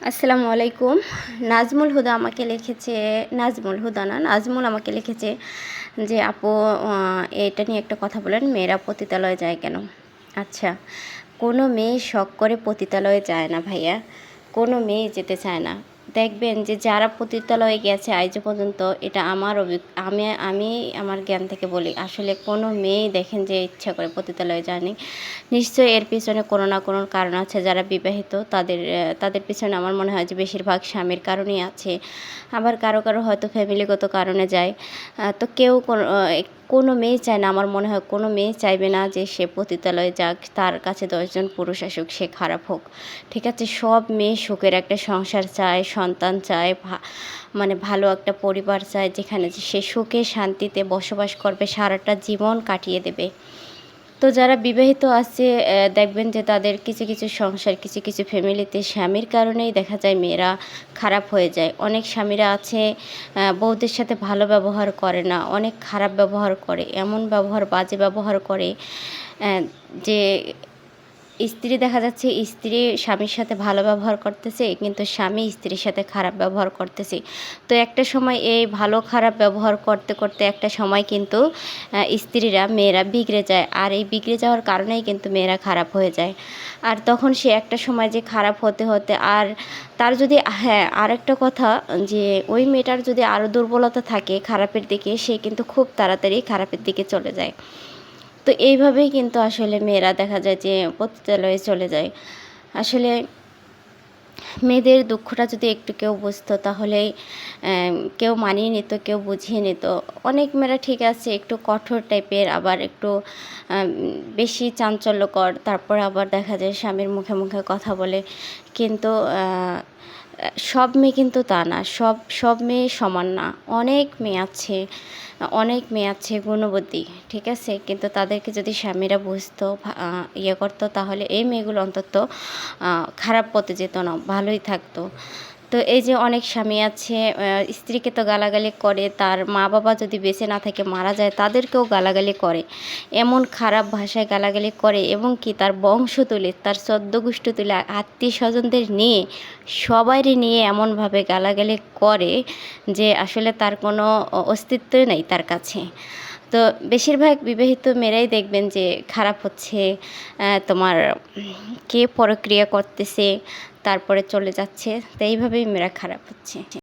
আসসালামু আলাইকুম। নাজমুল হুদা আমাকে লিখেছে, নাজমুল হুদা না, নাজমুল আমাকে লিখেছে যে আপু এটা নিয়ে একটা কথা বলেন, মেয়েরা পতিতালয়ে যায় কেন? আচ্ছা, কোনো মেয়ে শখ করে পতিতালয়ে যায় না ভাইয়া, কোনো মেয়ে যেতে চায় না। দেখবেন যে যারা পতিতালয়ে গেছে আজ পর্যন্ত, এটা আমার আমি আমার জ্ঞান থেকে বলি, আসলে কোনো মেয়েই দেখেন যে ইচ্ছা করে পতিতালয়ে যায়নি। নিশ্চয়ই এর পিছনে কোনো না কোনো কারণ আছে। যারা বিবাহিত তাদের পিছনে আমার মনে হয় যে বেশিরভাগ স্বামীর কারণেই আছে। আবার কারো কারো হয়তো ফ্যামিলিগত কারণে যায়। তো কেউ কোনো মেয়ে চায় না, আমার মনে হয় কোনো মেয়ে চাইবে না যে সে পতিতালয়ে যাক, তার কাছে 10 জন পুরুষ আসুক, সে খারাপ হোক। ঠিক আছে, সব মেয়ে সুখের একটা সংসার চায়, সন্তান চায়, মানে ভালো একটা পরিবার চায়, যেখানে সে সুখে শান্তিতে বসবাস করবে, সারাটা জীবন কাটিয়ে দেবে। তো যারা বিবাহিত আছে দেখবেন যে তাদের কিছু কিছু সংসার, কিছু কিছু ফ্যামিলিতে স্বামীর কারণেই দেখা যায় মেয়েরা খারাপ হয়ে যায়। অনেক স্বামীরা আছে বউদের সাথে ভালো ব্যবহার করে না, অনেক খারাপ ব্যবহার করে, এমন ব্যবহার, বাজে ব্যবহার করে যে স্ত্রী দেখা যাচ্ছে স্ত্রী স্বামীর সাথে ভালো ব্যবহার করতেছে, কিন্তু স্বামী স্ত্রীর সাথে খারাপ ব্যবহার করতেছে। তো একটা সময় এই ভালো খারাপ ব্যবহার করতে করতে একটা সময় কিন্তু স্ত্রীরা, মেয়েরা বিগড়ে যায়, আর এই বিগড়ে যাওয়ার কারণেই কিন্তু মেয়েরা খারাপ হয়ে যায়। আর তখন সে একটা সময় যে খারাপ হতে হতে, আর তার যদি, হ্যাঁ, আরেকটা কথা, যে ওই মেয়েটার যদি আরও দুর্বলতা থাকে খারাপের দিকে, সে কিন্তু খুব তাড়াতাড়ি খারাপের দিকে চলে যায়। তো এইভাবেই কিন্তু আসলে মেয়েরা দেখা যায় যে পতিতালয়ে চলে যায়। আসলে মেয়েদের দুঃখটা যদি একটু কেউ বুঝতো, তাহলেই কেউ মানিয়ে নিত, কেউ বুঝিয়ে নিত। অনেক মেয়েরা ঠিক আছে একটু কঠোর টাইপের, আবার একটু বেশি চাঞ্চল্যকর, তারপর আবার দেখা যায় স্বামীর মুখে মুখে কথা বলে। কিন্তু সব মেয়ে কিন্তু তা না, সব মেয়ে সমান না। অনেক মেয়ে আছে গুণবতী, ঠিক আছে, কিন্তু তাদেরকে যদি স্বামীরা বুঝতো, ইয়ে করতো, তাহলে এই মেয়েগুলো অন্তত খারাপ পথে যেত না, ভালোই থাকতো। তো এই যে অনেক স্বামী আছে স্ত্রীকে তো গালাগালি করে, তার মা বাবা যদি বেঁচে না থাকে, মারা যায়, তাদেরকেও গালাগালি করে, এমন খারাপ ভাষায় গালাগালি করে, এবং কি তার বংশ তুলে, তার চোদ্দ গোষ্ঠী তুলে, আত্মীয় স্বজনদের নিয়ে, সবাইরে নিয়ে এমনভাবে গালাগালি করে যে আসলে তার কোনো অস্তিত্বই নেই তার কাছে। তো বেশিরভাগ বিবাহিত মেয়েরাই দেখবেন যে খারাপ হচ্ছে, তোমার কে পরক্রিয়া করতেছে, তারপরে চলে যাচ্ছে। তো এইভাবেই মেয়েরা খারাপ হচ্ছে।